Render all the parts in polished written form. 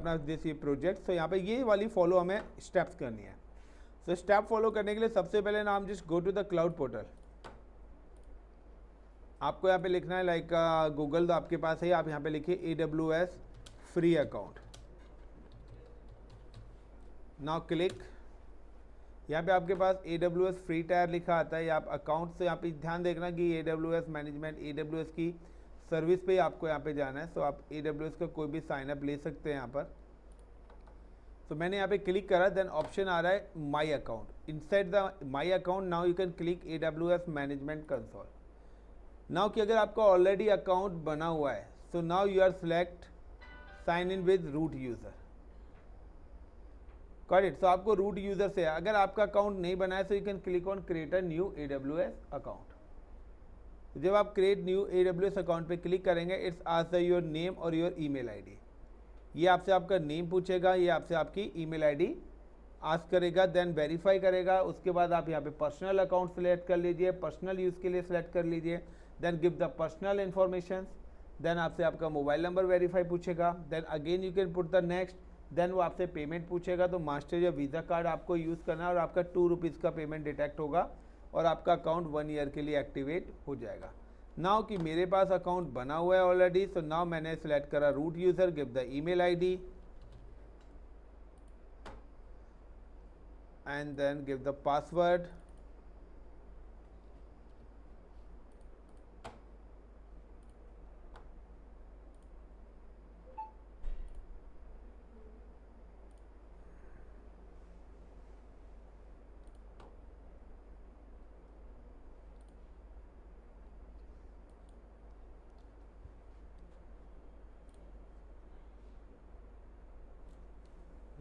अपना दिस ये प्रोजेक्ट। तो यहाँ पे ये वाली फॉलो हमें स्टेप्स करनी है। तो स्टेप फॉलो करने के लिए सबसे पहले ना हम just go to the cloud portal. आपको यहाँ पे लिखना है लाइक गूगल तो आपके पास है, आप यहाँ पे लिखिए AWS free account. Now click, यहाँ पे आपके पास AWS फ्री टायर लिखा आता है, आप अकाउंट से यहाँ पे ध्यान देखना कि AWS मैनेजमेंट AWS की सर्विस पे आपको यहाँ पे जाना है। सो आप AWS का कोई भी साइन अप ले सकते हैं यहाँ पर। तो मैंने यहाँ पे क्लिक करा, देन ऑप्शन आ रहा है my account. Inside the my account now you can click AWS management console. Now कि अगर आपका ऑलरेडी अकाउंट बना हुआ है, so now you are select sign in with root user. Got it. So आपको रूट यूज़र से, अगर आपका अकाउंट नहीं बना है so you can click on create a new AWS account. जब आप क्रिएट न्यू AWS अकाउंट पे क्लिक करेंगे, इट्स आस्क योर नेम और योर ईमेल आईडी। ये आपसे आपका नेम पूछेगा, ये आपसे आपकी ईमेल आईडी आस्क करेगा, देन वेरीफाई करेगा। उसके बाद आप यहाँ पे पर्सनल अकाउंट सेलेक्ट कर लीजिए, पर्सनल यूज़ के लिए सेलेक्ट कर लीजिए, then give the personal information. Then आपसे आपका मोबाइल नंबर वेरीफाई पूछेगा, then again you can put the next. Then वो आपसे पेमेंट पूछेगा, तो मास्टर या वीज़ा कार्ड आपको यूज़ करना है और आपका 2 रुपीज़ का पेमेंट डिटेक्ट होगा और आपका अकाउंट 1 ईयर के लिए एक्टिवेट हो जाएगा। नाउ कि मेरे पास अकाउंट बना हुआ है ऑलरेडी, सो नाउ मैंने सेलेक्ट करा route user, give the email ID and then give the password.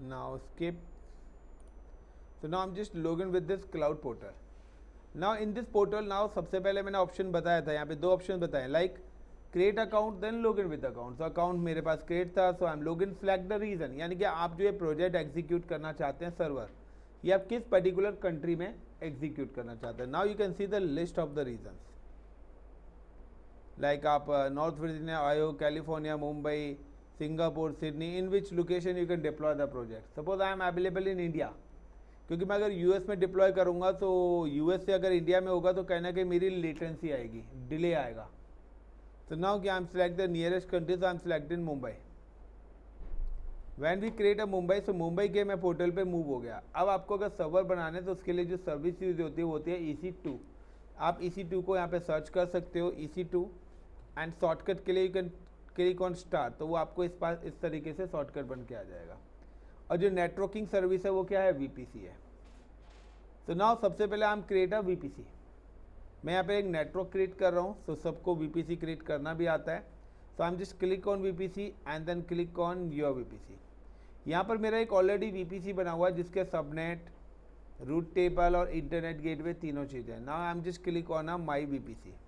Now skip. So now I'm just log in with this cloud portal. Now in this portal now सबसे पहले मैंने option बताया था, यहाँ पे 2 option बताए, like create account then log in with account. तो account मेरे पास क्रिएट था, so I am log in. Select the region, यानी कि आप जो ये प्रोजेक्ट एग्जीक्यूट करना चाहते हैं सर्वर, ये आप किस पर्टिकुलर कंट्री में एग्जीक्यूट करना चाहते हैं। Now you can see the list of the region, like आप North Virginia, Ohio, California, Mumbai, Singapore, Sydney, in which location you can deploy the project. Suppose I am available in India, क्योंकि मैं अगर US में deploy करूंगा तो US से अगर India में होगा तो कहीं ना कहीं मेरी लेटेंसी आएगी, डिले आएगा। तो नाउ कि I am select the nearest country, तो I am select in Mumbai. When we create a Mumbai, so Mumbai के मैं पोर्टल पे मूव हो गया। अब आपको अगर सर्वर बनाने तो उसके लिए जो सर्विस यूज होती है वो होती है EC2। आप EC2 को यहाँ पे सर्च कर सकते हो, EC2, एंड शॉर्टकट के लिए you can click on start, तो वो आपको इस तरीके से शॉर्टकट बन के आ जाएगा। और जो नेटवर्किंग सर्विस है वो क्या है, VPC है। तो नाउ सबसे पहले हम क्रिएट अ VPC। मैं यहाँ पे एक नेटवर्क क्रिएट कर रहा हूँ, तो सबको VPC क्रिएट करना भी आता है। तो I am just click on VPC and then click on your VPC। यहाँ पर मेरा एक ऑलरेडी VPC बना हुआ है जिसके सबनेट, रूट टेबल और इंटरनेट गेटवे तीनों चीज़ें। Now I am just click on a my VPC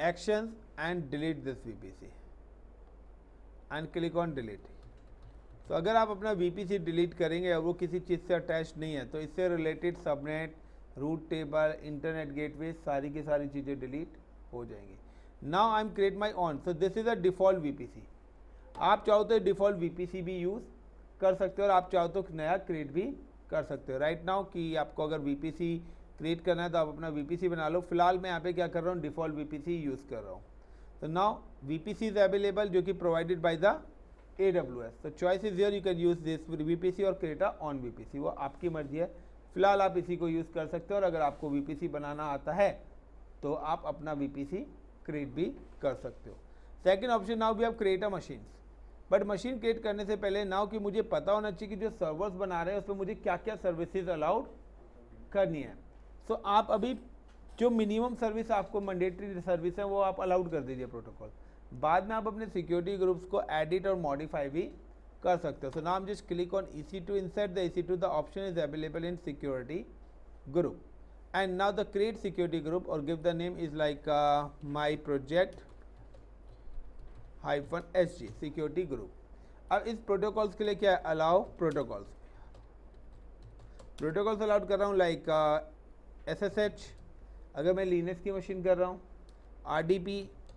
actions and delete this VPC and click on delete। तो अगर आप अपना VPC डिलीट करेंगे और वो किसी चीज़ से अटैच नहीं है तो इससे related subnet, route table, internet gateway सारी की सारी चीज़ें डिलीट हो जाएंगी। Now I am create my own, so this is a default VPC। आप चाहो तो डिफ़ॉल्ट VPC भी यूज़ कर सकते हो और आप चाहो तो नया क्रिएट भी कर सकते हो। राइट नाउ कि आपको अगर VPC क्रिएट करना है तो आप अपना VPC बना लो। फिलहाल मैं यहाँ पे क्या कर रहा हूँ, डिफ़ॉल्ट VPC यूज़ कर रहा हूँ। तो नाउ VPC इज़ अवेलेबल जो कि प्रोवाइडेड बाय द AWS। तो choice is here, you can use this VPC और क्रिएट अ ऑन VPC, वो आपकी मर्जी है। फिलहाल आप इसी को यूज़ कर सकते हो और अगर आपको VPC बनाना आता है तो आप अपना VPC क्रिएट भी कर सकते हो। Second option, now we have create a machines. But machine create करने से पहले नाउ कि मुझे पता होना चाहिए कि जो सर्वर्स बना रहे हैं उसमें मुझे क्या क्या सर्विसेज अलाउड करनी है। सो आप अभी जो मिनिमम सर्विस आपको मैंडेटरी सर्विस है वो आप अलाउड कर दीजिए प्रोटोकॉल। बाद में आप अपने सिक्योरिटी ग्रुप्स को एडिट और मॉडिफाई भी कर सकते हो। So now just click on EC2, inside the EC2 the option is available in security group and now the create security group और give the name is like my project -SG security group. अब इस protocols के लिए क्या है, allow protocols allowed कर रहा हूँ लाइक SSH अगर मैं लिनक्स की मशीन कर रहा हूँ, RDP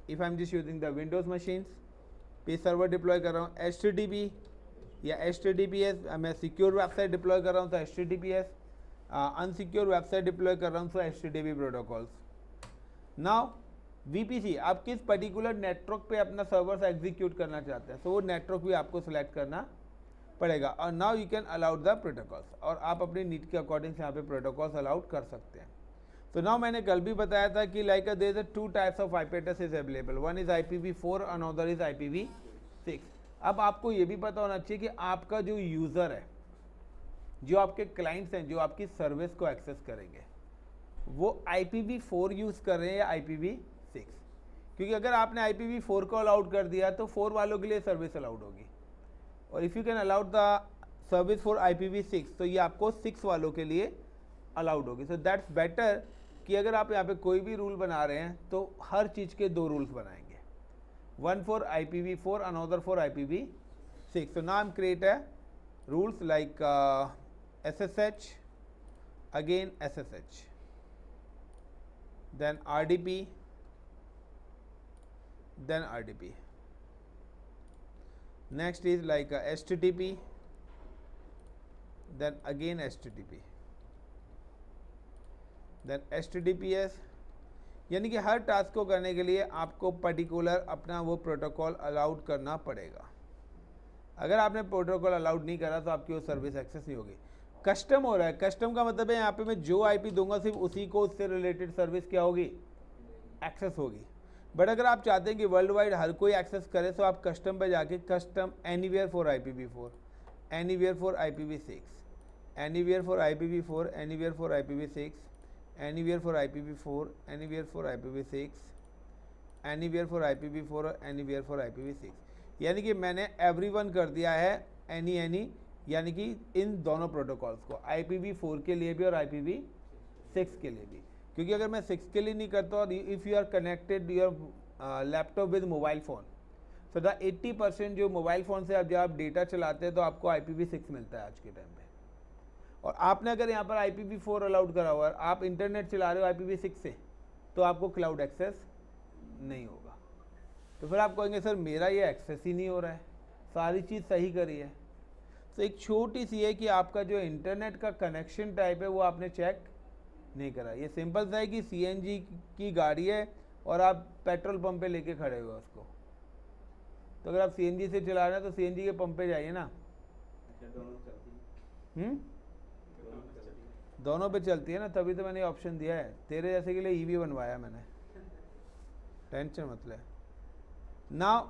if I am just using the Windows machines, पे सर्वर डिप्लॉय कर रहा हूँ, HTTP या HTTPS, मैं सिक्योर वेबसाइट डिप्लॉय कर रहा हूँ तो HTTPS, अनसिक्योर वेबसाइट डिप्लॉय कर रहा हूँ तो HTTP प्रोटोकॉल्स। नाउ VPC, आप किस पर्टिकुलर नेटवर्क पे अपना सर्वर्स एग्जीक्यूट करना चाहते हैं, तो वो नेटवर्क भी आपको सिलेक्ट करना पड़ेगा। और now you can allowed the protocols, और आप अपनी नीड के अकॉर्डिंग से यहाँ पे प्रोटोकॉल्स अलाउड कर सकते हैं। तो नाउ मैंने कल भी बताया था कि like there is 2 types of IP address is available, one is IPv4, another is IPv6। अब आपको ये भी पता होना चाहिए कि आपका जो यूज़र है, जो आपके क्लाइंट्स हैं, जो आपकी सर्विस को एक्सेस करेंगे, वो IPv4 यूज़ कर रहे हैं या IPv6, क्योंकि अगर आपने IPv4 को अलाउड कर दिया तो 4 वालों के लिए सर्विस अलाउड होगी, और if you can allowed the service for IPv6 तो ये आपको 6 वालों के लिए अलाउड होगी। सो दैट्स बेटर कि अगर आप यहाँ पे कोई भी रूल बना रहे हैं तो हर चीज़ के 2 रूल्स बनाएंगे, one for IPv4, another for IPv6। So now I am create a rules like SSH, again SSH, then RDP, then RDP. Next is like HTTP, then again HTTP, then HTTPS। यानी कि हर task को करने के लिए आपको particular अपना वो protocol allowed करना पड़ेगा। अगर आपने प्रोटोकॉल अलाउड नहीं करा तो आपकी वो सर्विस एक्सेस नहीं होगी। कस्टम हो रहा है, कस्टम का मतलब है यहाँ पे मैं जो IP दूंगा सिर्फ उसी को, उससे रिलेटेड सर्विस क्या होगी, एक्सेस होगी। बट अगर आप चाहते हैं कि वर्ल्ड वाइड हर कोई एक्सेस करे तो आप कस्टम पे जाके custom anywhere for IPv4, anywhere for IPv6, anywhere for IPv4, anywhere for IPv6, anywhere for IPv4, anywhere for IPv6, anywhere for IPv4 और एनीवेयर फॉर IPv6। यानी कि मैंने एवरीवन कर दिया है एनी, यानी कि इन दोनों प्रोटोकॉल्स को, IPv4 के लिए भी और IPv6 के लिए भी। क्योंकि अगर मैं 6 के लिए नहीं करता और if you are connected your laptop with mobile phone, so the 80% जो मोबाइल फ़ोन से जब आप डेटा चलाते हैं तो आपको IPv6 मिलता है आज के टाइम पे। और आपने अगर यहाँ पर IPv4 अलाउड करा हुआ है, आप इंटरनेट चला रहे हो IPv6 से, तो आपको क्लाउड एक्सेस नहीं होगा। तो फिर आप कहेंगे सर मेरा ये एक्सेस ही नहीं हो रहा है, सारी चीज़ सही करी है। तो एक छोटी सी है कि आपका जो इंटरनेट का कनेक्शन टाइप है वो आपने चेक नहीं करा। ये सिंपल सा है कि CNG की गाड़ी है और आप पेट्रोल पंप पे लेके खड़े हुए उसको, तो अगर आप CNG से चला रहे हैं तो CNG के पंप पे जाइए ना। दोनों पे चलती है ना, तभी तो मैंने ऑप्शन दिया है, तेरे जैसे के लिए EV बनवाया मैंने, टेंशन मत ले। Now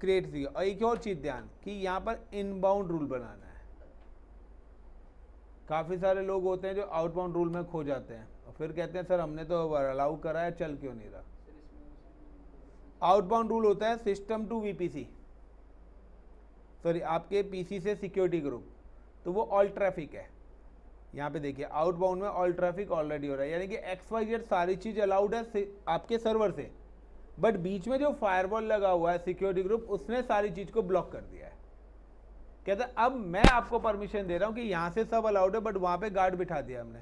create the. और एक और चीज़ ध्यान कि यहाँ पर इनबाउंड रूल बनाना है। काफ़ी सारे लोग होते हैं जो आउटबाउंड रूल में खो जाते हैं और फिर कहते हैं सर हमने तो अलाउ करा है, चल क्यों नहीं रहा। आउटबाउंड रूल होता है सिस्टम टू VPC, सॉरी आपके PC से सिक्योरिटी ग्रुप, तो वो ऑल ट्रैफिक है। यहाँ पे देखिए आउटबाउंड में ऑल ट्रैफिक ऑलरेडी हो रहा है, यानी कि XYZ सारी चीज़ अलाउड है आपके सर्वर से, बट बीच में जो फायरवॉल लगा हुआ है सिक्योरिटी ग्रुप, उसने सारी चीज़ को ब्लॉक कर दिया है। कहता है अब मैं आपको परमिशन दे रहा हूँ कि यहाँ से सब अलाउड है, बट वहाँ पे गार्ड बिठा दिया हमने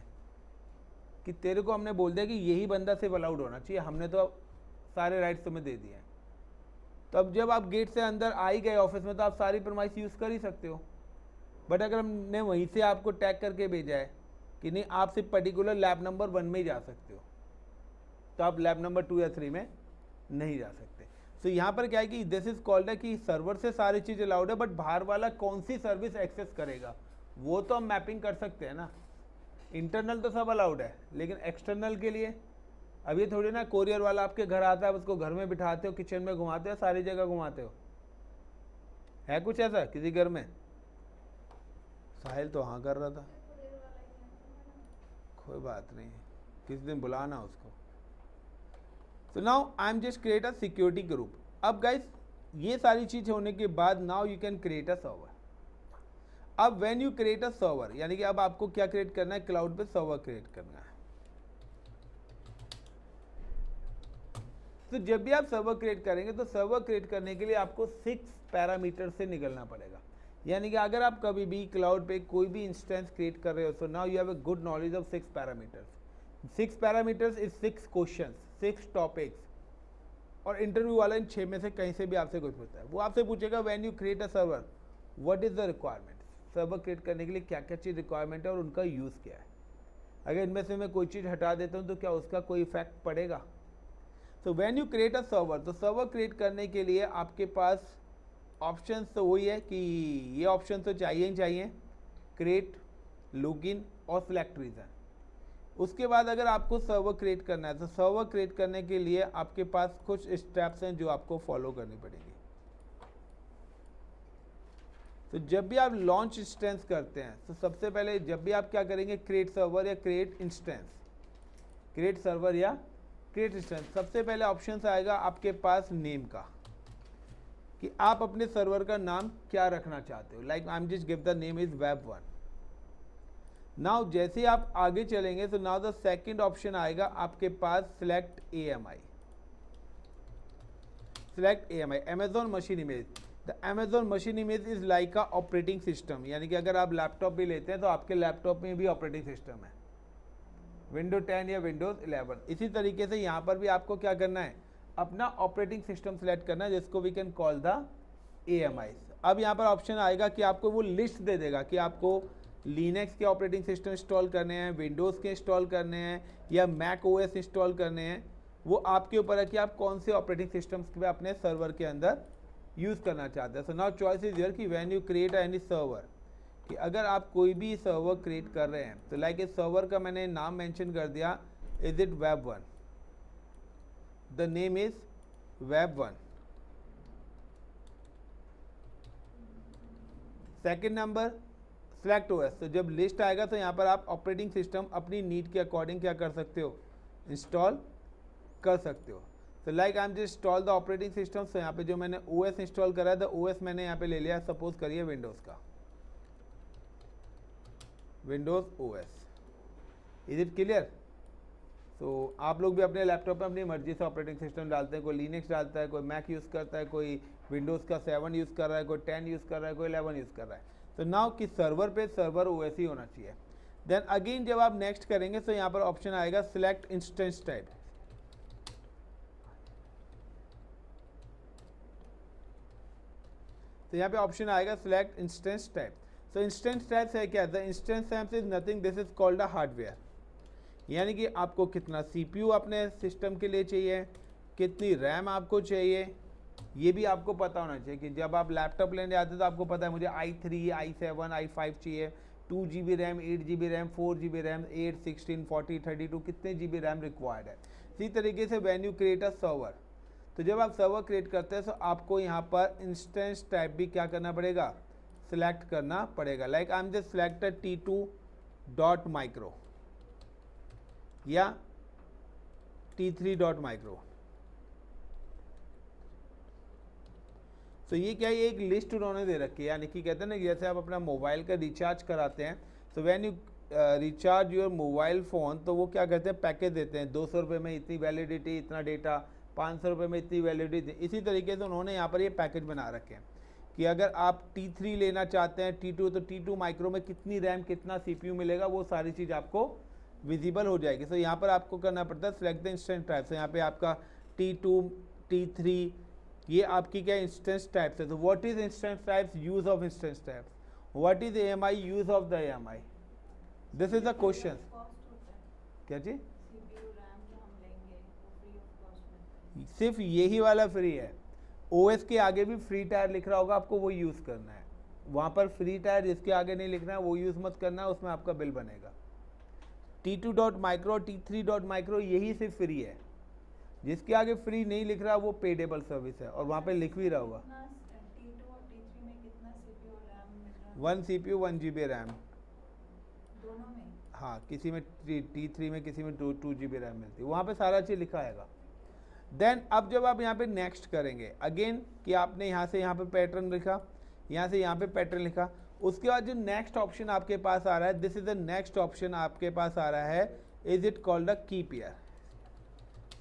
कि तेरे को हमने बोल दिया कि यही बंदा सिर्फ अलाउड होना चाहिए, हमने तो अब सारे राइट्स तुम्हें दे दिए हैं। तो अब जब आप गेट से अंदर आ ही गए ऑफिस में तो आप सारी प्रीमाइस यूज़ कर ही सकते हो। बट अगर हमने वहीं से आपको टैग करके भेजा है कि नहीं आप सिर्फ पर्टिकुलर लैब नंबर 1 में ही जा सकते हो, तो आप लैब नंबर 2 या 3 में नहीं जा सकते। तो यहाँ पर क्या है कि दिस इज कॉल्ड है कि सर्वर से सारी चीज़ अलाउड है, बट बाहर वाला कौन सी सर्विस एक्सेस करेगा वो तो हम मैपिंग कर सकते हैं ना। इंटरनल तो सब अलाउड है, लेकिन एक्सटर्नल के लिए अब ये थोड़ी ना कोरियर वाला आपके घर आता है, उसको घर में बिठाते हो, किचन में घुमाते हो, सारी जगह घुमाते हो। है कुछ ऐसा किसी घर में? साहिल तो हाँ कर रहा था, कोई बात नहीं, किसी दिन बुलाना उसको। So now I am just create a security group. अब guys ये सारी चीज़ होने के बाद now you can create a server. अब when you create a server यानी कि अब आपको क्या क्रिएट करना है, क्लाउड पे सर्वर क्रिएट करना है। तो जब भी आप सर्वर क्रिएट करेंगे तो सर्वर क्रिएट करने के लिए आपको 6 पैरामीटर से निकलना पड़ेगा। यानी कि अगर आप कभी भी क्लाउड पे कोई भी इंस्टेंस क्रिएट कर रहे हो, so now you have a good knowledge of 6 parameters. 6 parameters is 6 question, 6 topics, और इंटरव्यू वाला इन 6 में से कहीं से भी आपसे कुछ पूछता है। वो आपसे पूछेगा when you create a server what is the requirement, server create करने के लिए क्या क्या चीज़ रिक्वायरमेंट है और उनका यूज़ क्या है। अगर इनमें से मैं कोई चीज़ हटा देता हूँ तो क्या उसका कोई इफेक्ट पड़ेगा। सो when you create a server, तो सर्वर क्रिएट करने के लिए आपके पास ऑप्शंस तो वही है कि ये ऑप्शन तो चाहिए ही चाहिए, क्रिएट, लॉगिन और सिलेक्ट रीजन। उसके बाद अगर आपको सर्वर क्रिएट करना है तो सर्वर क्रिएट करने के लिए आपके पास कुछ स्टेप्स हैं जो आपको फॉलो करनी पड़ेगी। तो जब भी आप लॉन्च इंस्टेंस करते हैं तो सबसे पहले जब भी आप क्या करेंगे, क्रिएट सर्वर या क्रिएट इंस्टेंस, क्रिएट सर्वर या क्रिएट इंस्टेंस, सबसे पहले ऑप्शन आएगा आपके पास नेम का, कि आप अपने सर्वर का नाम क्या रखना चाहते हो। Like I am just give the name is web1। Now जैसे आप आगे चलेंगे तो नाउ द सेकंड ऑप्शन आएगा आपके पास select AMI, select AMI, Amazon machine image. The Amazon machine image is like a operating system, यानी कि अगर आप लैपटॉप भी लेते हैं तो आपके लैपटॉप में भी ऑपरेटिंग सिस्टम है, विंडो 10 या विंडोज 11। इसी तरीके से यहाँ पर भी आपको क्या करना है, अपना ऑपरेटिंग सिस्टम सेलेक्ट करना है, जिसको we can call the AMI। अब यहाँ पर ऑप्शन आएगा कि आपको वो लिस्ट दे देगा कि आपको लिनक्स के ऑपरेटिंग सिस्टम इंस्टॉल करने हैं, विंडोज़ के इंस्टॉल करने हैं या मैक OS इंस्टॉल करने हैं। वो आपके ऊपर है कि आप कौन से ऑपरेटिंग सिस्टम्स पे अपने सर्वर के अंदर यूज़ करना चाहते हैं। So now choice is here कि when you create any server, कि अगर आप कोई भी सर्वर क्रिएट कर रहे हैं तो लाइक इस सर्वर का मैंने नाम मेंशन कर दिया, is it web1, the name is web1। Second number select OS, तो जब लिस्ट आएगा तो यहाँ पर आप ऑपरेटिंग सिस्टम अपनी नीड के अकॉर्डिंग क्या कर सकते हो, इंस्टॉल कर सकते हो। तो like I am just install the operating system, तो यहाँ पे जो मैंने OS इंस्टॉल करा है तो OS मैंने यहाँ पे ले लिया, सपोज करिए विंडोज़ का, Windows OS। Is it clear. तो आप लोग भी अपने लैपटॉप में अपनी मर्जी से ऑपरेटिंग सिस्टम डालते हैं, कोई लिनक्स डालता है, कोई मैक यूज़ करता है, कोई विंडोज़ का 7 यूज़ कर रहा है, कोई 10 यूज़ कर रहा है, कोई 11 यूज़ कर रहा है। तो नाउ कि सर्वर पे सर्वर OS ही होना चाहिए। देन अगेन जब आप नेक्स्ट करेंगे तो यहाँ पर ऑप्शन आएगा सिलेक्ट इंस्टेंस टाइप। तो यहाँ पे ऑप्शन आएगा सिलेक्ट इंस्टेंस टाइप। सो इंस्टेंस टाइप है क्या, the instance type is nothing, this is called a hardware, यानी कि आपको कितना CPU अपने सिस्टम के लिए चाहिए, कितनी रैम आपको चाहिए, ये भी आपको पता होना चाहिए। कि जब आप लैपटॉप लेने आते हैं तो आपको पता है मुझे i3, i7, i5 चाहिए, 2 GB RAM, 8 GB RAM, 4 GB RAM, 8, 16, 40, 32 कितने GB रैम रिक्वायर्ड है। इसी तरीके से when you create a server, तो जब आप सर्वर क्रिएट करते हैं तो आपको यहाँ पर इंस्टेंस टाइप भी क्या करना पड़ेगा, सिलेक्ट करना पड़ेगा। Like I am just selected T2.micro या T3.micro। तो ये क्या है, एक लिस्ट उन्होंने दे रखी है, यानी कि कहते हैं ना जैसे आप अपना मोबाइल का रिचार्ज कराते हैं, तो when you recharge your mobile phone, तो वो क्या कहते हैं, पैकेज देते हैं, 200 रुपये में इतनी वैलिडिटी, इतना डेटा, 500 रुपये में इतनी वैलिडिटी। इसी तरीके से उन्होंने यहाँ पर ये पैकेज बना रखे हैं कि अगर आप T3 लेना चाहते हैं, T2, तो T2 माइक्रो में कितनी रैम, कितना CPU मिलेगा, वो सारी चीज़ आपको विजिबल हो जाएगी। तो यहाँ पर आपको करना पड़ता है सिलेक्ट द इंस्टेंस टाइप। तो यहाँ पे आपका T2, T3, ये आपकी क्या इंस्टेंस टाइप्स है। तो what is instance types, use of instance types, what is AMI, use of the AMI, this is the question. क्या जी, सिर्फ यही वाला फ्री है, OS के आगे भी फ्री टायर लिख रहा होगा, आपको वो यूज़ करना है। वहाँ पर फ्री टायर जिसके आगे नहीं लिखना है वो यूज़ मत करना है, उसमें आपका बिल बनेगा। T2.micro, T3.micro यही सिर्फ फ्री है, जिसके आगे फ्री नहीं लिख रहा वो पेडेबल सर्विस है, और वहाँ पे लिख भी रहा होगा 1 CPU 1 GB रैम दोनों में। हाँ, किसी में T3 में, किसी में 2 GB रैम मिलती है, वहाँ पे सारा चीज़ लिखा आएगा। देन अब जब आप यहाँ पे नेक्स्ट करेंगे अगेन, कि आपने यहाँ से यहाँ पे पैटर्न लिखा, यहाँ से यहाँ पे पैटर्न लिखा, उसके बाद जो नेक्स्ट ऑप्शन आपके पास आ रहा है, this is the next option आपके पास आ रहा है, is it called a key pair.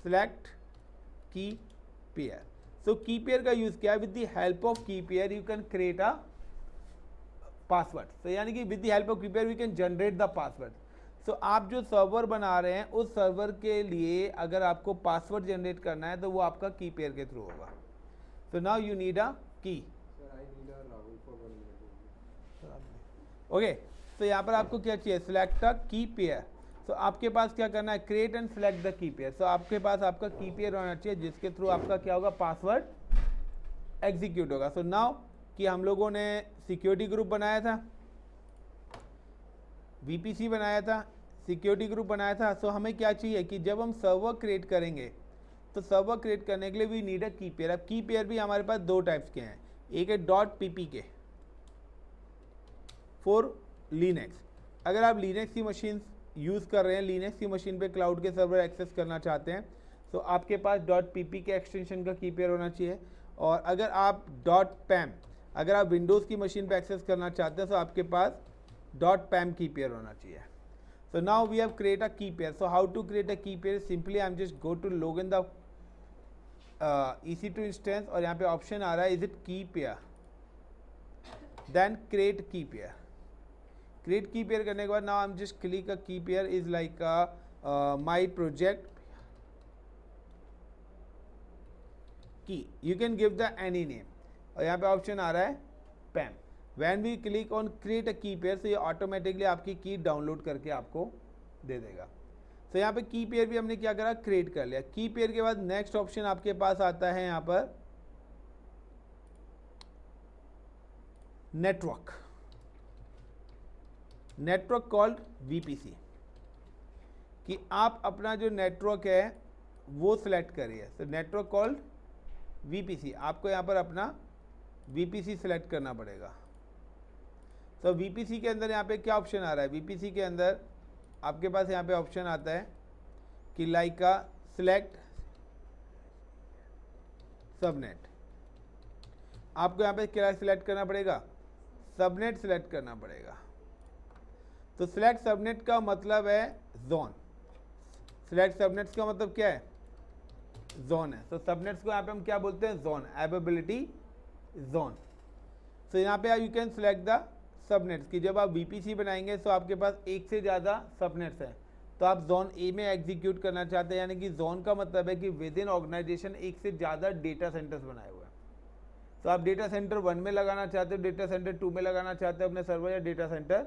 Select key pair. So key pair का यूज क्या है, with the help of key pair you can create a password. तो यानी कि with the help of key pair we can generate the password. So आप जो server बना रहे हैं उस सर्वर के लिए अगर आपको पासवर्ड जनरेट करना है तो वो आपका की पेयर के थ्रू होगा। सो नाउ यू नीड अ की। ओके, तो यहाँ पर आपको क्या चाहिए, सिलेक्ट अ की पेयर। तो आपके पास क्या करना है, create and select the key pair. तो आपके पास आपका की पेयर होना चाहिए जिसके थ्रू आपका क्या होगा, पासवर्ड एग्जीक्यूट होगा। सो नाउ कि हम लोगों ने सिक्योरिटी ग्रुप बनाया था, वीपीसी बनाया था, सिक्योरिटी ग्रुप बनाया था। सो हमें क्या चाहिए कि जब हम सर्वर क्रिएट करेंगे तो सर्वर क्रिएट करने के लिए we need a key pair. अब की पेयर भी हमारे पास दो टाइप्स के हैं, एक है .ppk फॉर लिनक्स। अगर आप लिनक्स की मशीन यूज़ कर रहे हैं, लिनक्स की मशीन पे क्लाउड के सर्वर एक्सेस करना चाहते हैं, तो आपके पास .ppk एक्सटेंशन का की पेयर होना चाहिए। और अगर आप .pam, अगर आप विंडोज़ की मशीन पे एक्सेस करना चाहते हैं तो आपके पास .pam की पेयर होना चाहिए। So now we have create a key pair. So how to create a key pair? Simply I'm just go to log in the EC2 instance और यहाँ पे ऑप्शन आ रहा है is it key pair, then create key pair. Create key pair करने के बाद now I'm just click a key pair is like my project key. You can give the any name और यहाँ पे ऑप्शन आ रहा है PAM. When we click on create a key pair, तो ये ऑटोमेटिकली आपकी की डाउनलोड करके आपको दे देगा। तो यहाँ पे की पेयर भी हमने क्या करा, क्रिएट कर लिया। की पेयर के बाद नेक्स्ट ऑप्शन आपके पास आता है यहाँ पर नेटवर्क, नेटवर्क कॉल्ड वीपीसी, कि आप अपना जो नेटवर्क है वो सिलेक्ट करिए। तो नेटवर्क कॉल्ड वीपीसी, आपको यहाँ पर अपना वीपीसी सिलेक्ट करना पड़ेगा। तो वीपीसी के अंदर यहाँ पे क्या ऑप्शन आ रहा है, वीपीसी के अंदर आपके पास यहाँ पे ऑप्शन आता है कि लाइक का सिलेक्ट सबनेट। आपको यहाँ पे क्या सिलेक्ट करना पड़ेगा, सबनेट सिलेक्ट करना पड़ेगा। तो सिलेक्ट सबनेट का मतलब है जोन, सिलेक्ट सबनेट्स का मतलब क्या है, जोन है। तो सबनेट्स को यहाँ पे हम क्या बोलते हैं, जोन, अवेलेबिलिटी जोन। तो यहाँ पे you can select the subnets, कि जब आप वीपीसी बनाएंगे तो आपके पास एक से ज़्यादा सबनेट्स हैं, तो आप जोन ए में एग्जीक्यूट करना चाहते हैं, यानी कि जोन का मतलब है कि विद इन ऑर्गेनाइजेशन एक से ज़्यादा डेटा सेंटर्स बनाए हुए हैं। तो आप डेटा सेंटर 1 में लगाना चाहते हो, डेटा सेंटर 2 में लगाना चाहते हो अपने सर्वर, या डेटा सेंटर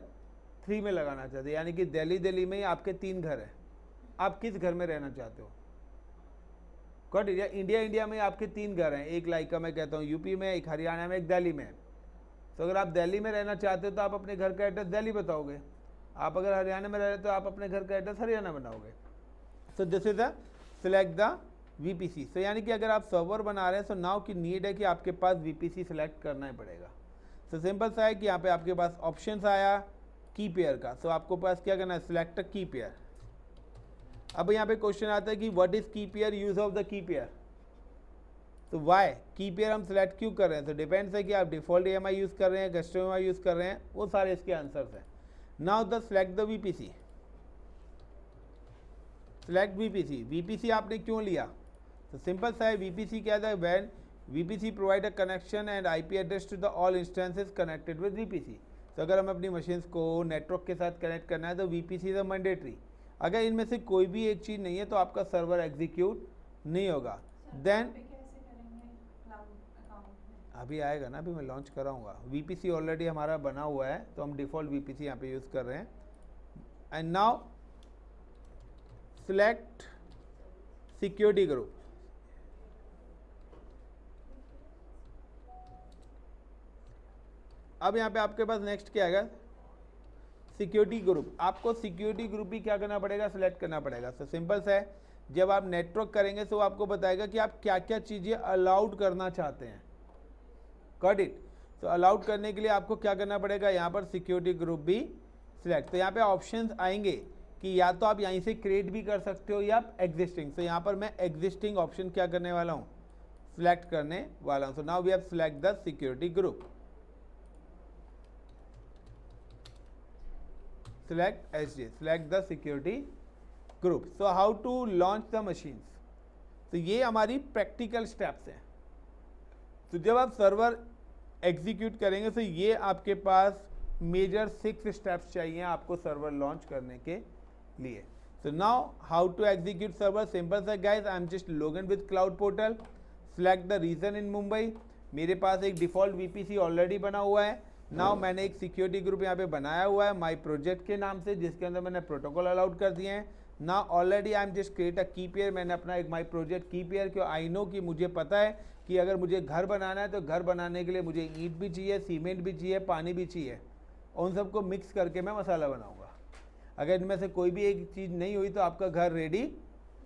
3 में लगाना चाहते हो, यानी कि दिल्ली में ही आपके 3 घर हैं, आप किस घर में रहना चाहते हो, गॉट इट। या इंडिया में आपके 3 घर हैं, एक लाइक का मैं कहता हूँ यूपी में, एक हरियाणा में, एक दिल्ली में। तो अगर आप दिल्ली में रहना चाहते हो तो आप अपने घर का एड्रेस दिल्ली बताओगे, आप अगर हरियाणा में रह रहे हो तो आप अपने घर का एड्रेस हरियाणा बनाओगे। So this is the select the VPC. तो यानी कि अगर आप सर्वर बना रहे हैं तो नाउ की नीड है कि आपके पास वीपीसी सिलेक्ट करना ही पड़ेगा। तो सिंपल सा है कि यहाँ पे आपके पास ऑप्शन आया की पेयर का, तो आपको पास क्या करना है, सिलेक्ट की पेयर। अब यहाँ पे क्वेश्चन आता है कि व्हाट इज की pair, use of the key pair. तो वाई की पेयर हम सिलेक्ट क्यों कर रहे हैं, तो डिपेंड्स है कि आप डिफॉल्ट EMI यूज़ कर रहे हैं, कस्टम EMI यूज़ कर रहे हैं, वो सारे इसके आंसर्स हैं। Now the select the VPC, select VPC. VPC आपने क्यों लिया, तो सिंपल सा है, वीपीसी क्या था, when VPC provide a connection and IP address to the all instances connected with VPC. तो अगर हमें अपनी मशीन्स को नेटवर्क के साथ कनेक्ट करना है तो वीपीसी इज अ मैंडेटरी। अगर इनमें से कोई भी एक चीज़ नहीं है तो आपका सर्वर एग्जीक्यूट नहीं होगा। देन अभी आएगा ना, अभी मैं लॉन्च कराऊंगा। वीपीसी ऑलरेडी हमारा बना हुआ है, तो हम डिफ़ॉल्ट वीपीसी यहाँ पे यूज़ कर रहे हैं। And now select security group. अब यहाँ पे आपके पास नेक्स्ट क्या आएगा, सिक्योरिटी ग्रुप। आपको सिक्योरिटी ग्रुप ही क्या करना पड़ेगा, सिलेक्ट करना पड़ेगा। तो सिंपल सा है, जब आप नेटवर्क करेंगे तो आपको बताएगा कि आप क्या क्या चीज़ें अलाउड करना चाहते हैं, गॉट इट। तो अलाउड करने के लिए आपको क्या करना पड़ेगा, यहाँ पर सिक्योरिटी ग्रुप भी सिलेक्ट। तो यहाँ पे ऑप्शंस आएंगे कि या तो आप यहीं से क्रिएट भी कर सकते हो या आप एग्जिस्टिंग। तो यहाँ पर मैं एग्जिस्टिंग ऑप्शन क्या करने वाला हूँ, सिलेक्ट करने वाला हूँ। So now we have select the security group, select SG, select the security group. So how to launch the machines, तो ये हमारी प्रैक्टिकल स्टेप्स हैं। तो जब आप सर्वर एग्जीक्यूट करेंगे तो ये आपके पास मेजर 6 स्टेप्स चाहिए आपको सर्वर लॉन्च करने के लिए। तो now how to execute server, simple सा guys, I am just log in with cloud portal, select the region in Mumbai. मेरे पास एक डिफ़ॉल्ट वीपीसी ऑलरेडी बना हुआ है, नाउ मैंने एक सिक्योरिटी ग्रुप यहाँ पे बनाया हुआ है माई प्रोजेक्ट के नाम से, जिसके अंदर मैंने प्रोटोकॉल अलाउड कर दिए हैं। Now already I am just create a key pair, मैंने अपना एक माई प्रोजेक्ट की पेयर, क्यों आई नो कि मुझे पता है कि अगर मुझे घर बनाना है तो घर बनाने के लिए मुझे ईंट भी चाहिए, सीमेंट भी चाहिए, पानी भी चाहिए, उन सबको मिक्स करके मैं मसाला बनाऊँगा। अगर इनमें से कोई भी एक चीज़ नहीं हुई तो आपका घर रेडी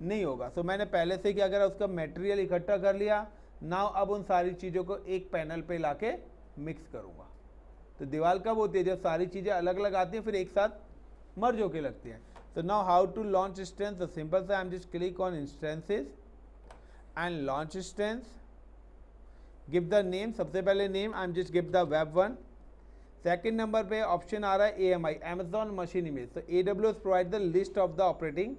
नहीं होगा। सो मैंने पहले से क्या करा, उसका मटेरियल इकट्ठा कर लिया। नाउ अब उन सारी चीज़ों को एक पैनल पे लाके मिक्स करूँगा। तो दीवार कब होती है, जब सारी चीज़ें अलग अलग आती हैं फिर एक साथ मर्ज होके लगती हैं। तो now how to launch instance, तो सिंपल सा I am just click on instances and launch instance, give the name, सबसे पहले name I am just give the web 1। Second number पे ऑप्शन आ रहा है AMI, Amazon मशीन इमेज। तो AWS provide the list of the operating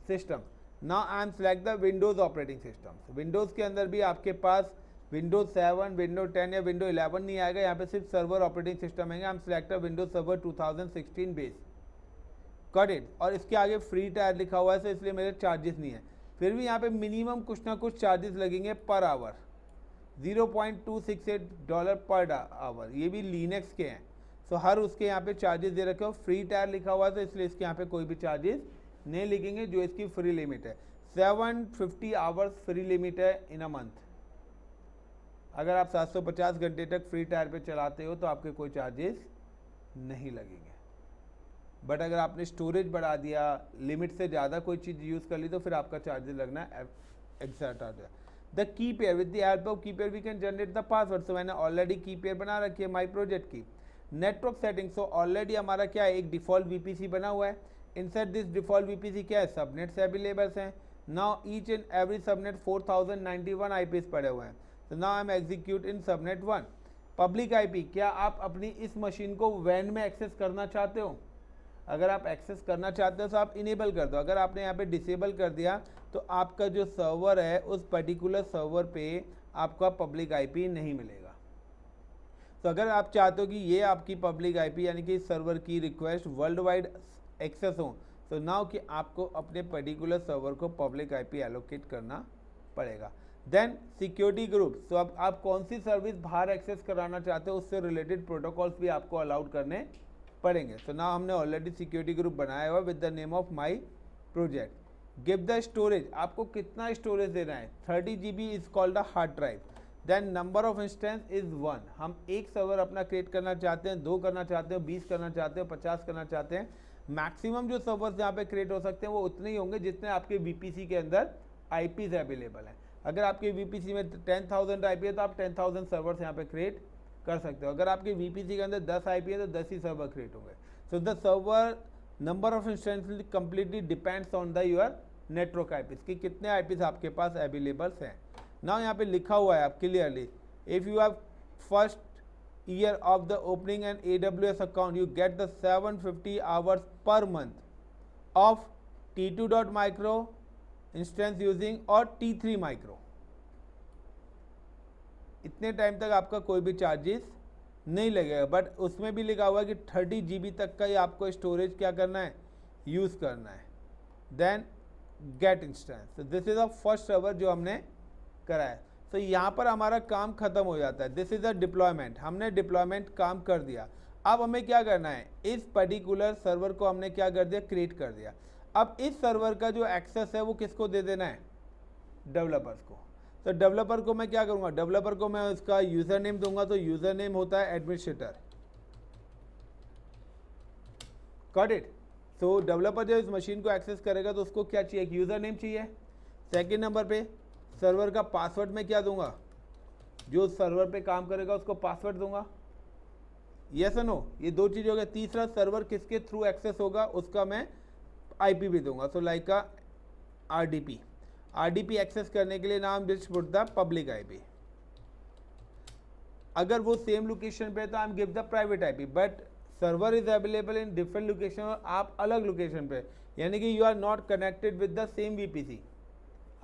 system. Now I am select the Windows operating system. Windows के अंदर भी आपके पास Windows 7, Windows 10 या विंडो 11 नहीं आएगा, यहाँ पे सिर्फ सर्वर ऑपरेटिंग सिस्टम है। I am select Windows server 2016 base, cut it. और इसके आगे फ्री टायर लिखा हुआ है, तो इसलिए मेरे चार्जेस नहीं है। फिर भी यहाँ पे मिनिमम कुछ ना कुछ चार्जेस लगेंगे पर आवर, $0.268 पर आवर, ये भी लिनक्स के हैं। सो हर उसके यहाँ पे चार्जेस दे रखे हो। फ्री टायर लिखा हुआ है तो इसलिए इसके यहाँ पे कोई भी चार्जेस नहीं लिखेंगे, जो इसकी फ्री लिमिट है 750 आवर्स फ्री लिमिट है इन अ मंथ। अगर आप 750 घंटे तक फ्री टायर पे चलाते हो तो आपके कोई चार्जेस नहीं लगेंगे। बट अगर आपने स्टोरेज बढ़ा दिया, लिमिट से ज़्यादा कोई चीज़ यूज़ कर ली, तो फिर आपका चार्जेस लगना एग्जैक्ट आ जाए। The key pair, with the help of key pair we can generate the password. So मैंने ऑलरेडी की पेयर बना रखी है माई प्रोजेक्ट की। नेटवर्क सेटिंग, सो ऑलरेडी हमारा क्या है, एक डिफ़ॉल्ट VPC बना हुआ है। इनसाइड दिस डिफ़ॉल्ट VPC क्या है, सबनेट्स अवेलेबल्स हैं। Now each and every subnet 4091 IPs पड़े हुए हैं। तो now I M execute in subnet 1। Public IP, क्या आप अपनी इस मशीन को वैन में एक्सेस करना चाहते हो? अगर आप एक्सेस करना चाहते हो तो आप इनेबल कर दो। अगर आपने यहाँ पे डिसेबल कर दिया तो आपका जो सर्वर है उस पर्टिकुलर सर्वर पे आपका पब्लिक IP नहीं मिलेगा। तो अगर आप चाहते हो कि ये आपकी पब्लिक IP यानी कि सर्वर की रिक्वेस्ट वर्ल्ड वाइड एक्सेस हो, तो नाउ कि आपको अपने पर्टिकुलर सर्वर को पब्लिक IP एलोकेट करना पड़ेगा। देन सिक्योरिटी ग्रुप, तो अब आप कौन सी सर्विस बाहर एक्सेस कराना चाहते हो उससे रिलेटेड प्रोटोकॉल्स भी आपको अलाउड करने पड़ेंगे। तो ना हमने ऑलरेडी सिक्योरिटी ग्रुप बनाया हुआ with the name of my project. Give the storage, आपको कितना स्टोरेज देना है, 30 GB is called a hard drive. Then number of instance is 1, हम एक सर्वर अपना क्रिएट करना चाहते हैं, 2 करना चाहते हो, 20 करना चाहते हो, 50 करना चाहते हैं। मैक्सिमम जो सर्वर्स यहाँ पे क्रिएट हो सकते हैं वो उतने ही होंगे जितने आपके VPC के अंदर IPs अवेलेबल हैं। अगर आपके VPC में 10,000 IP है तो आप 10,000 सर्वर्स यहाँ पे क्रिएट कर सकते हो। अगर आपके VPC के अंदर 10 IP है तो 10 ही सर्वर क्रिएट होंगे। So the server number of instance completely depends on the your network IPs कि कितने IPs आपके पास अवेलेबल्स हैं। नाउ यहाँ पे लिखा हुआ है आप clearly, if you have first year of the opening and AWS account you get the 750 hours per month of T2.micro instance using और T3 माइक्रो। इतने टाइम तक आपका कोई भी चार्जेस नहीं लगेगा। बट उसमें भी लिखा हुआ है कि 30 GB तक का ही आपको स्टोरेज क्या करना है, यूज़ करना है। देन गेट इंस्टेंस, तो this is a first server जो हमने करा है। तो यहाँ पर हमारा काम खत्म हो जाता है। दिस इज अ डिप्लॉयमेंट, हमने डिप्लॉयमेंट काम कर दिया। अब हमें क्या करना है, इस पर्टिकुलर सर्वर को हमने क्या कर दिया, क्रिएट कर दिया। अब इस सर्वर का जो एक्सेस है वो किसको दे देना है, डेवलपर्स को। तो डेवलपर को मैं क्या करूँगा, डेवलपर को मैं उसका यूज़र नेम दूंगा। तो यूज़र नेम होता है एडमिनिस्ट्रेटर, गॉट इट। तो डेवलपर जब इस मशीन को एक्सेस करेगा तो उसको क्या चाहिए, एक यूज़र नेम चाहिए। सेकेंड नंबर पे सर्वर का पासवर्ड मैं क्या दूंगा, जो सर्वर पे काम करेगा उसको पासवर्ड दूंगा, यस और नो, ये 2 चीज़ हो गया। तीसरा सर्वर किसके थ्रू एक्सेस होगा उसका मैं IP भी दूंगा। सो लाइक का RDP एक्सेस करने के लिए नाम just put the public IP। अगर वो सेम लोकेशन पे है तो I am give the private IP, but server is available in different location और आप अलग लोकेशन पे, यानी कि you are not connected with the same VPC।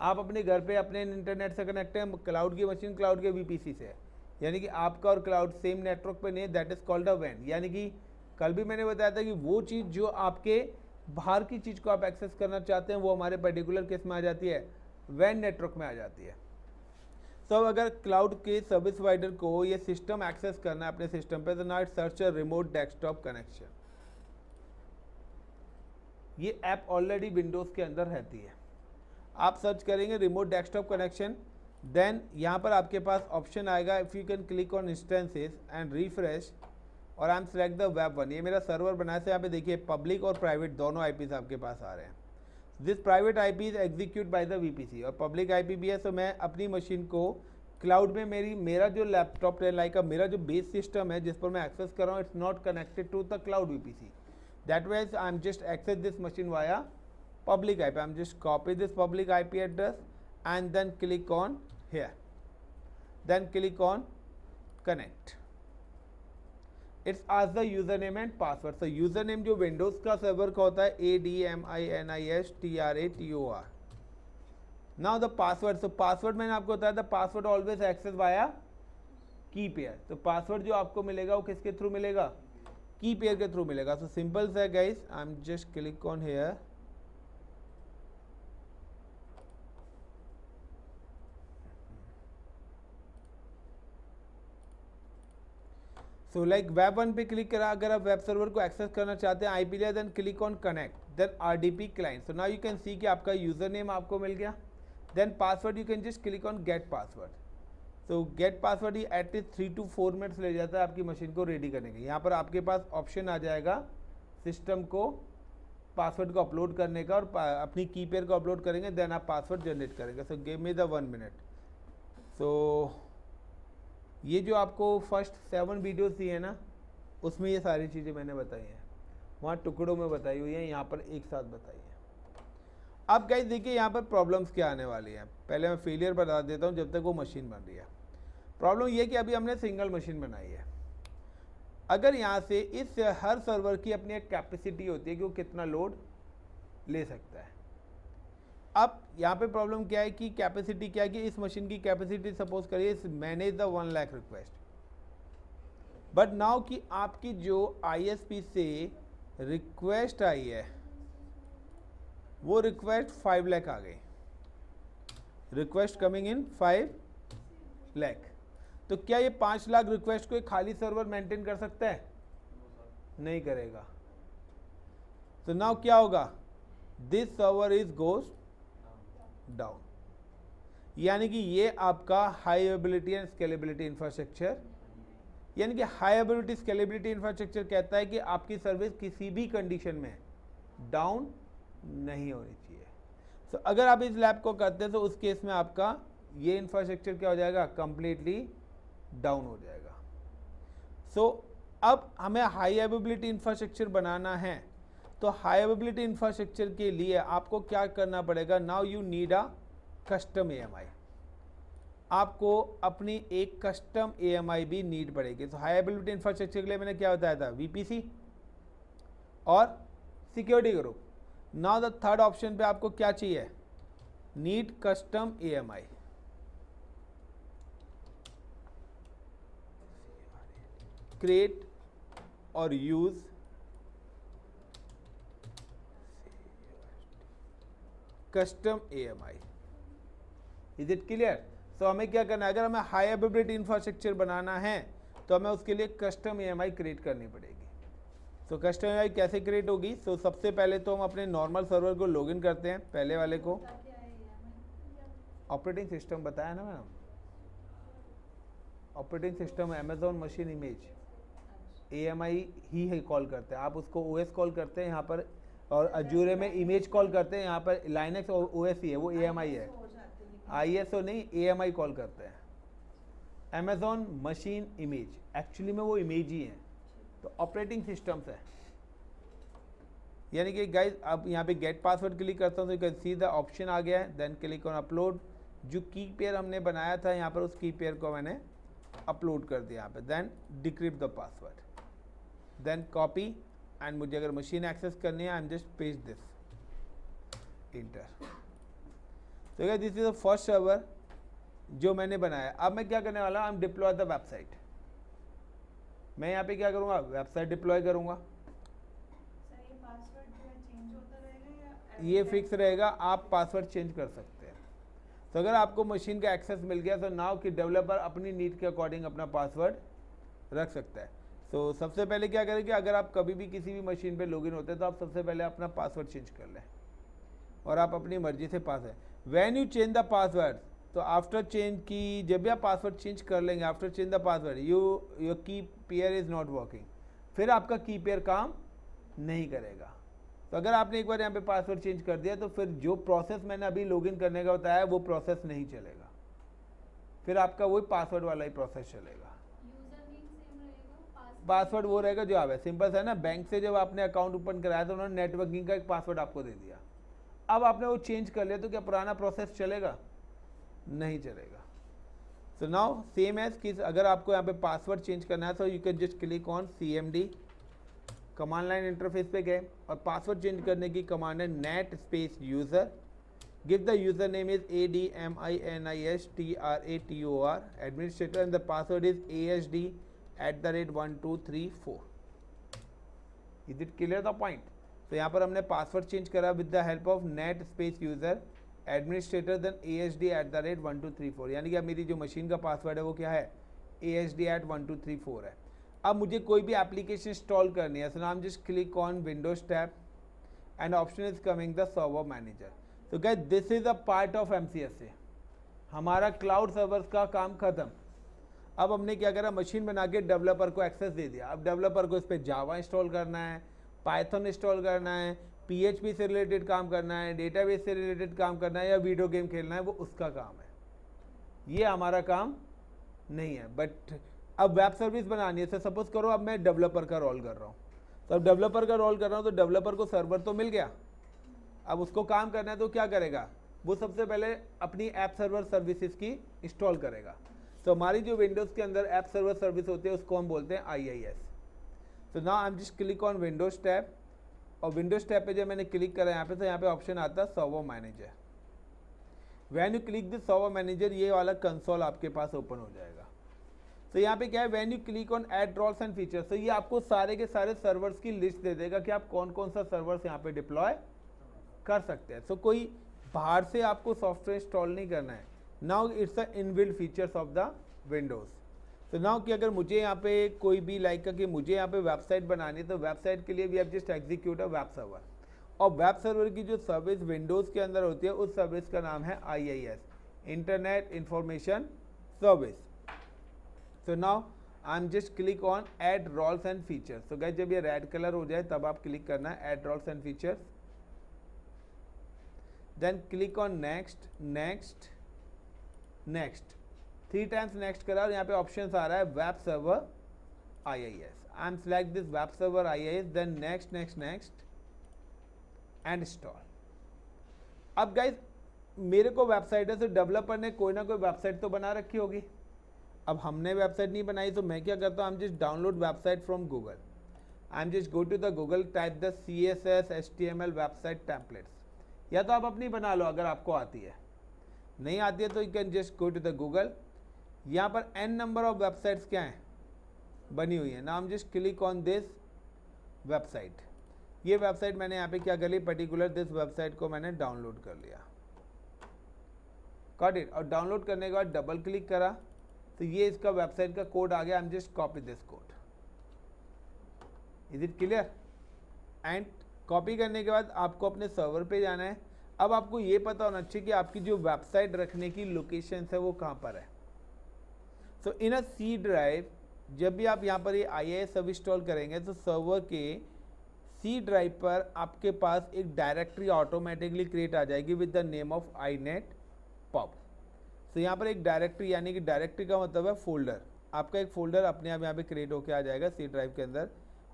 आप अपने घर पे अपने इंटरनेट से कनेक्ट हैं, क्लाउड की मशीन क्लाउड के VPC से है, यानी कि आपका और क्लाउड सेम नेटवर्क पे नहीं, दैट इज कॉल्ड अ वैन। यानी कि कल भी मैंने बताया था कि वो चीज़ जो आपके बाहर की चीज़ को आप एक्सेस करना चाहते हैं वो हमारे पर्टिकुलर केस में आ जाती है, वैन नेटवर्क में आ जाती है। सो अगर क्लाउड के सर्विस प्रोवाइडर को ये सिस्टम एक्सेस करना है अपने सिस्टम पे, तो ना it search a remote desktop connection. ये ऐप ऑलरेडी विंडोज़ के अंदर रहती है। आप सर्च करेंगे रिमोट डेस्कटॉप कनेक्शन, देन यहाँ पर आपके पास ऑप्शन आएगा, if you can click on instances and refresh, और I am select the web one. ये मेरा सर्वर बनाया था, यहाँ पे देखिए पब्लिक और प्राइवेट दोनों आईपीज आपके पास आ रहे हैं। This private IP is execute by the VPC, और पब्लिक आईपी भी है। सो मैं अपनी मशीन को क्लाउड में मेरा जो लैपटॉप लाइक मेरा जो बेस सिस्टम है जिस पर मैं एक्सेस कर रहा हूँ, it's not connected to the cloud VPC. That means I am just access this machine via public IP. I'm just copy this public IP address and then click on here, then click on connect. It's as the username and password. So username जो Windows का server का होता है ADMINISTRATOR. Now the password. So password मैंने आपको बताया था, password always access via की पेयर। तो पासवर्ड जो आपको मिलेगा वो किसके थ्रू मिलेगा? की पेयर के थ्रू मिलेगा। सो सिंपल है guys, I am just click on here, so like web one पे क्लिक करा। अगर आप वेब सर्वर को एक्सेस करना चाहते हैं IP layer, then click on connect, then RDP client. So now you can see कि आपका यूजर नेम आपको मिल गया, then password you can just click on get password. तो गेट पासवर्ड ही एटलीस्ट 3 to 4 मिनट्स ले जाता है आपकी मशीन को रेडी करने के। यहाँ पर आपके पास ऑप्शन आ जाएगा सिस्टम को पासवर्ड को अपलोड करने का, और अपनी की पेयर को अपलोड करेंगे, देन आप पासवर्ड जनरेट करेंगे। So give me the 1 minute. सो ये जो आपको फर्स्ट 7 वीडियोस दी है ना, उसमें ये सारी चीज़ें मैंने बताई हैं, वहाँ टुकड़ों में बताई हुई हैं, यहाँ पर एक साथ बताई है। अब गाइस देखिए यहाँ पर प्रॉब्लम्स क्या आने वाली हैं। पहले मैं फेलियर बता देता हूँ जब तक वो मशीन बन रही है। प्रॉब्लम ये कि अभी हमने सिंगल मशीन बनाई है। अगर यहाँ से इस हर सर्वर की अपनी एक कैपेसिटी होती है कि वो कितना लोड ले सकता है। अब यहाँ पे प्रॉब्लम क्या है कि कैपेसिटी क्या है कि इस मशीन की कैपेसिटी सपोज करिए manage the 1 lakh request, but now कि आपकी जो आईएसपी से रिक्वेस्ट आई है वो रिक्वेस्ट 5 लाख आ गई, रिक्वेस्ट कमिंग इन 5 लाख। तो क्या ये 5 लाख रिक्वेस्ट को एक खाली सर्वर मेंटेन कर सकता है? नहीं करेगा। तो नाउ क्या होगा? This server is goes down, यानी कि ये आपका high ability and scalability infrastructure, यानी कि हाई एबिलिटी स्केलेबिलिटी इंफ्रास्ट्रक्चर कहता है कि आपकी सर्विस किसी भी कंडीशन में डाउन नहीं होनी चाहिए। सो अगर आप इस लैब को करते हैं तो उस केस में आपका ये इंफ्रास्ट्रक्चर क्या हो जाएगा? कंप्लीटली डाउन हो जाएगा। सो अब हमें हाई एबिलिटी इंफ्रास्ट्रक्चर बनाना है, तो हाई एबिलिटी इंफ्रास्ट्रक्चर के लिए आपको क्या करना पड़ेगा? Now you need a custom AMI। आपको अपनी एक कस्टम AMI भी नीड पड़ेगी। तो हाई एबिलिटी इंफ्रास्ट्रक्चर के लिए मैंने क्या बताया था? VPC और security group. Now the third option पे आपको क्या चाहिए? Need custom AMI। क्रिएट और use custom AMI। Is it clear? तो हमें क्या करना है? अगर हमें हाई एबिलिटी इंफ्रास्ट्रक्चर बनाना है तो हमें उसके लिए कस्टम AMI क्रिएट करनी पड़ेगी। तो कस्टम AMI कैसे क्रिएट होगी? तो सबसे पहले तो हम अपने नॉर्मल सर्वर को लॉगिन करते हैं, पहले वाले को। ऑपरेटिंग सिस्टम बताया ना madam, operating system Amazon machine image AMI ही है कॉल करते हैं। आप उसको OS कॉल करते हैं यहाँ पर, और अजूरे में इमेज कॉल करते हैं, यहाँ पर लाइनक्स और OS ही है, वो AMI है। ISO नहीं, AMI कॉल करते हैं, अमेजोन मशीन इमेज। एक्चुअली में वो इमेज ही है। तो ऑपरेटिंग सिस्टम्स है, यानी कि गाइज अब यहाँ पे गेट पासवर्ड क्लिक करता हूँ तो you can see the option आ गया है। Then click on upload. जो की पेयर हमने बनाया था यहाँ पर, उस की पेयर को मैंने अपलोड कर दिया यहाँ पे। Then decrypt the password, then copy, and मुझे अगर मशीन एक्सेस करनी है I am just paste this, enter. तो guys this is the first server जो मैंने बनाया। अब मैं क्या करने वाला हूँ? I am deploy the website. मैं यहाँ पे क्या करूँगा? वेबसाइट डिप्लॉय करूँगा। ये फिक्स रहेगा, आप पासवर्ड चेंज कर सकते हैं। तो अगर आपको मशीन का एक्सेस मिल गया तो नाउ कि डेवलपर अपनी नीड के अकॉर्डिंग अपना पासवर्ड रख सकता है। तो सबसे पहले क्या करें कि अगर आप कभी भी किसी भी मशीन पे लॉगिन होते हैं तो आप सबसे पहले अपना पासवर्ड चेंज कर लें और आप अपनी मर्जी से पास है। When you change the password, तो आफ्टर चेंज की जब भी आप पासवर्ड चेंज कर लेंगे, after change the password your की पेयर इज़ नॉट वर्किंग, फिर आपका की पेयर काम नहीं करेगा। तो अगर आपने एक बार यहाँ पे पासवर्ड चेंज कर दिया तो फिर जो प्रोसेस मैंने अभी लॉगिन करने का बताया वो प्रोसेस नहीं चलेगा, फिर आपका वही पासवर्ड वाला ही प्रोसेस चलेगा। पासवर्ड वो रहेगा जो आवे, सिंपल सा है ना। बैंक से जब आपने अकाउंट ओपन कराया तो उन्होंने नेटवर्किंग का एक पासवर्ड आपको दे दिया, अब आपने वो चेंज कर लिया तो क्या पुराना प्रोसेस चलेगा? नहीं चलेगा। सो नाउ सेम एज कि अगर आपको यहाँ पे पासवर्ड चेंज करना है तो you can just click on CMD, command line interface पे गए और पासवर्ड चेंज करने की कमांड है net space user, give the user name is ADMINISTRATOR administrator and the password is ASD@1234। Is it clear the point? तो यहाँ पर हमने पासवर्ड चेंज करा with the help of net space user administrator then ASD@1234, यानी कि अब मेरी जो मशीन का पासवर्ड है वो क्या है? ASD@1234 है। अब मुझे कोई भी एप्लीकेशन इंस्टॉल करनी है, so now I am just click on Windows tab and option is coming the server manager. तो guys this is a part of MCSA, हमारा क्लाउड सर्वर्स का काम खत्म। अब हमने क्या करा, मशीन बना के डेवलपर को एक्सेस दे दिया। अब डेवलपर को इस पर जावा इंस्टॉल करना है, पाइथन इंस्टॉल करना है, PHP से रिलेटेड काम करना है, डेटाबेस से रिलेटेड काम करना है या वीडियो गेम खेलना है, वो उसका काम है, ये हमारा काम नहीं है। बट अब वेब सर्विस बनानी है, तो सपोज करो अब मैं डेवलपर का रोल कर रहा हूँ, तो अब डेवलपर का रोल कर रहा हूँ तो डेवलपर को सर्वर तो मिल गया, अब उसको काम करना है तो क्या करेगा? वो सबसे पहले अपनी ऐप सर्वर सर्विसेज की इंस्टॉल करेगा। तो हमारी जो विंडोज़ के अंदर ऐप सर्वर सर्विस होती है उसको हम बोलते हैं IIS। तो now I am just click on Windows tab, और विंडोज़ टैब पे जब मैंने क्लिक करा यहाँ पे, तो यहाँ पे ऑप्शन आता है server manager. When you click this server manager, ये वाला कंसोल आपके पास ओपन हो जाएगा। तो यहाँ पे क्या है, when you click on add roles and features, तो ये आपको सारे के सारे सर्वर्स की लिस्ट दे देगा कि आप कौन कौन सा सर्वर्स यहाँ पे डिप्लॉय कर सकते हैं। तो कोई बाहर से आपको सॉफ्टवेयर इंस्टॉल नहीं करना है। Now it's a inbuilt features of the Windows. तो नाउ कि अगर मुझे यहाँ पे कोई भी लाइक कि मुझे यहाँ पे वेबसाइट बनानी है, तो वेबसाइट के लिए we have just execute a web server, और वेब सर्वर की जो सर्विस विंडोज़ के अंदर होती है उस सर्विस का नाम है IIS, इंटरनेट इंफॉर्मेशन सर्विस। तो now I am just click on add roles and features. तो गाइस जब ये रेड कलर हो जाए तब आप क्लिक करना है add roles and features, then click on next next next, 3 times next करा और यहाँ पे ऑप्शन आ रहा है web server IIS। I am select this web server IIS, then next next next and install. अब गाइस मेरे को वेबसाइट है, तो डेवलपर ने कोई ना कोई वेबसाइट तो बना रखी होगी। अब हमने वेबसाइट नहीं बनाई तो मैं क्या करता हूँ, I am just download website from Google. I am just go to the Google, type the CSS HTML website templates, या तो आप अपनी बना लो अगर आपको आती है, नहीं आती है तो you can just go to the Google. यहाँ पर n नंबर ऑफ वेबसाइट्स क्या हैं बनी हुई है। Now I am just click on this website, ये वेबसाइट मैंने यहाँ पे क्या कर ली, पर्टिकुलर दिस वेबसाइट को मैंने डाउनलोड कर लिया, गॉट इट। और डाउनलोड करने के बाद डबल क्लिक करा तो ये इसका वेबसाइट का कोड आ गया। आई am just copy this code, is it clear? And copy करने के बाद आपको अपने सर्वर पे जाना है। अब आपको ये पता होना चाहिए कि आपकी जो वेबसाइट रखने की लोकेशन है वो कहाँ पर है। सो इन अ C ड्राइव, जब भी आप यहाँ पर ये IIS सब इंस्टॉल करेंगे तो सर्वर के C ड्राइव पर आपके पास एक डायरेक्टरी ऑटोमेटिकली क्रिएट आ जाएगी with the name of inet pub। तो यहाँ पर एक डायरेक्टरी, यानी कि डायरेक्टरी का मतलब है फोल्डर, आपका एक फोल्डर अपने आप यहाँ पे क्रिएट होकर आ जाएगा C ड्राइव के अंदर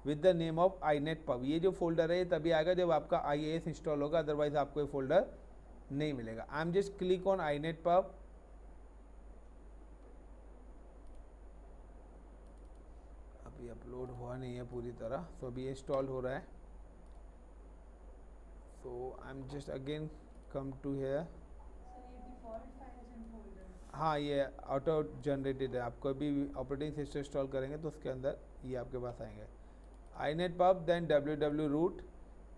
with the name of inet pub। ये जो फोल्डर है ये तभी आएगा जब आपका IIS इंस्टॉल होगा, अदरवाइज आपको ये फोल्डर नहीं मिलेगा। आई am just click on inet pub, अभी अपलोड हुआ नहीं है पूरी तरह, सो अभी इंस्टॉल हो रहा है। So I am just again come to here. हाँ ये ऑटो जनरेटेड है, आपको अभी ऑपरेटिंग सिस्टम इंस्टॉल करेंगे तो उसके अंदर ये आपके पास आएंगे inet pub, then www root,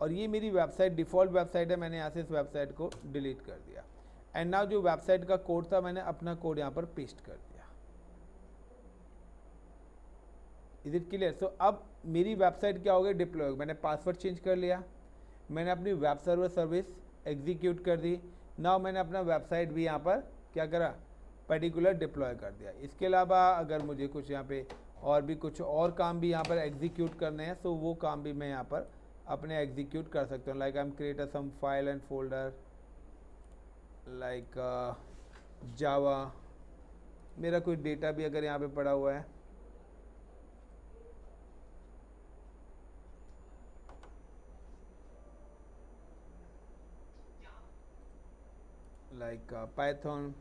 और ये मेरी वेबसाइट डिफ़ॉल्ट वेबसाइट है, मैंने यहाँ से इस वेबसाइट को डिलीट कर दिया। एंड नाउ जो वेबसाइट का कोड था मैंने अपना कोड यहाँ पर पेस्ट कर दिया। Is it clear? सो अब मेरी वेबसाइट क्या हो गई, डिप्लॉय हो गई। मैंने पासवर्ड चेंज कर लिया, मैंने अपनी वेब सर्वर सर्विस एग्जीक्यूट कर दी। नाउ मैंने अपना वेबसाइट भी यहाँ पर क्या करा, पर्टिकुलर डिप्लॉय कर दिया। इसके अलावा अगर मुझे कुछ यहाँ पे और भी कुछ और काम भी यहाँ पर एग्जीक्यूट करने हैं, तो वो काम भी मैं यहाँ पर अपने एग्जीक्यूट कर सकता हूँ। Like I am create a some file and folder like Java. मेरा कोई डेटा भी अगर यहाँ पे पड़ा हुआ है, लाइक पाइथन,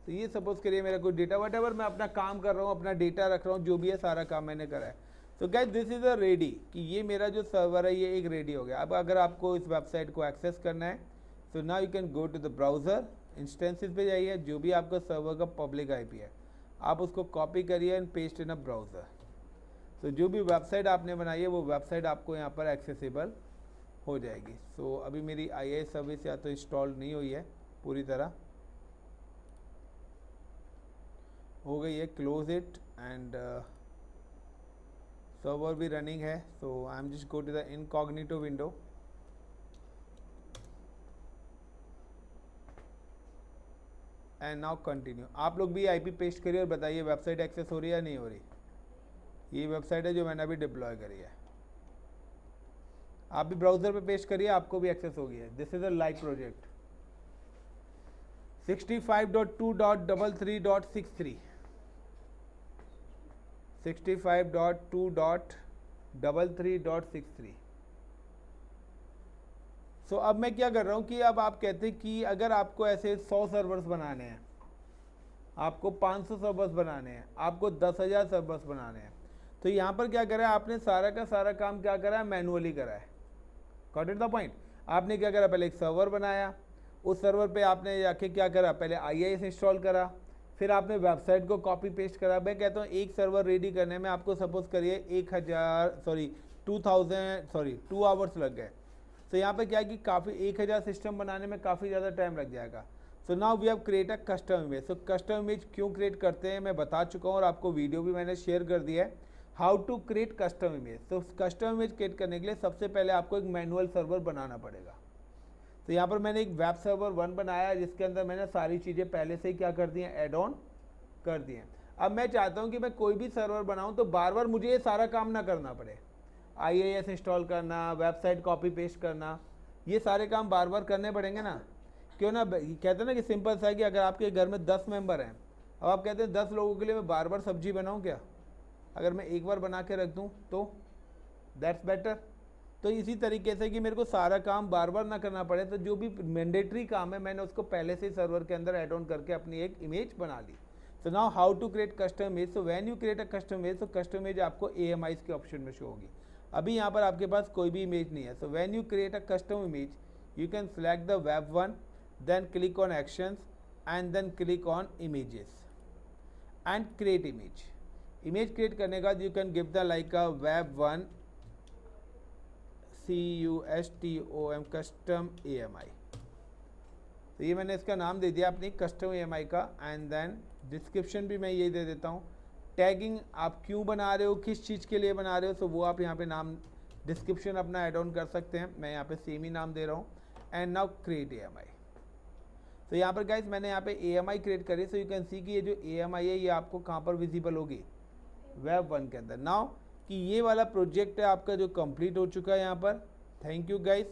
तो ये सपोज करिए मेरा कोई डेटा वट मैं अपना काम कर रहा हूँ, अपना डेटा रख रहा हूँ, जो भी है सारा काम मैंने करा है। तो guys this is a ready, कि ये मेरा जो सर्वर है ये एक रेडी हो गया। अब अगर आपको इस वेबसाइट को एक्सेस करना है, तो now you can go to the browser, instances पे जाइए, जो भी आपका सर्वर का पब्लिक आईपी है आप उसको कॉपी करिए and paste in a browser. तो जो भी वेबसाइट आपने बनाई है वो वेबसाइट आपको यहाँ पर एक्सेसिबल हो जाएगी। सो अभी मेरी IIS सर्विस या तो इंस्टॉल नहीं हुई है पूरी तरह, हो गई है, क्लोज इट एंड सर्वर भी रनिंग है। So I am just go to the incognito window, and now continue. आप लोग भी आईपी पेस्ट करिए और बताइए वेबसाइट एक्सेस हो रही है या नहीं हो रही। ये वेबसाइट है जो मैंने अभी डिप्लॉय करी है, आप भी ब्राउजर पे पेस्ट करिए, आपको भी एक्सेस होगी है। This is a live project 65.2.33.63 65.2.33.63। सो अब मैं क्या कर रहा हूँ कि अब आप कहते हैं कि अगर आपको ऐसे 100 सर्वर्स बनाने हैं, आपको 500 सर्वर्स बनाने हैं, आपको 10,000 सर्वर्स बनाने हैं, तो यहाँ पर क्या करा है आपने, सारा का सारा काम क्या करा है, मैनुअली करा है। Got it the point? आपने क्या करा, पहले एक सर्वर बनाया, उस सर्वर पे आपने जाके क्या करा, पहले IIS इंस्टॉल करा, फिर आपने वेबसाइट को कॉपी पेस्ट करा। मैं कहता हूँ एक सर्वर रेडी करने में आपको सपोज करिए 2 आवर्स लग गए। तो यहाँ पे क्या है कि काफ़ी 1000 सिस्टम बनाने में काफ़ी ज़्यादा टाइम लग जाएगा। So now we have create a custom image. So custom image क्यों क्रिएट करते हैं मैं बता चुका हूँ, और आपको वीडियो भी मैंने शेयर कर दिया है, how to create custom image. तो कस्टम इमेज क्रिएट करने के लिए सबसे पहले आपको एक मैनुअल सर्वर बनाना पड़ेगा। तो यहाँ पर मैंने एक वेब सर्वर 1 बनाया, जिसके अंदर मैंने सारी चीज़ें पहले से ही क्या कर दी हैं, एड ऑन कर दिए हैं। अब मैं चाहता हूँ कि मैं कोई भी सर्वर बनाऊँ तो बार बार मुझे ये सारा काम ना करना पड़े, IIS इंस्टॉल करना, वेबसाइट कॉपी पेस्ट करना, ये सारे काम बार बार करने पड़ेंगे ना। क्यों ना, कहते हैं ना कि सिंपल सा है कि अगर आपके घर में 10 मेंबर हैं, अब आप कहते हैं 10 लोगों के लिए मैं बार बार सब्जी बनाऊँ क्या, अगर मैं एक बार बना के रख दूँ तो दैट्स बेटर। तो इसी तरीके से कि मेरे को सारा काम बार बार ना करना पड़े, तो जो भी मैंडेटरी काम है मैंने उसको पहले से सर्वर के अंदर ऐड ऑन करके अपनी एक इमेज बना ली। So now how to create custom image. So when you create a custom image, तो कस्टम इमेज आपको AMIs के ऑप्शन में शो होगी। अभी यहाँ पर आपके पास कोई भी इमेज नहीं है। So when you create a custom image, you can select the web 1, then click on actions and then click on images and create image. Image create करने के बाद you can give the like a web 1 CUSTOM custom AMI। तो ये मैंने इसका नाम दे दिया अपनी कस्टम AMI का, एंड देन डिस्क्रिप्शन भी मैं ये दे देता हूँ। टैगिंग आप क्यों बना रहे हो, किस चीज़ के लिए बना रहे हो, तो वो आप यहाँ पे नाम डिस्क्रिप्शन अपना ऐड ऑन कर सकते हैं। मैं यहाँ पे सेम ही नाम दे रहा हूँ। And now create AMI। तो यहाँ पर गाइस मैंने यहाँ पे AMI क्रिएट करी। सो यू कैन सी कि ये जो AMI है ये आपको कहाँ पर विजिबल होगी, वेब 1 के अंदर। नाउ कि ये वाला प्रोजेक्ट है आपका जो कंप्लीट हो चुका है यहाँ पर। Thank you guys.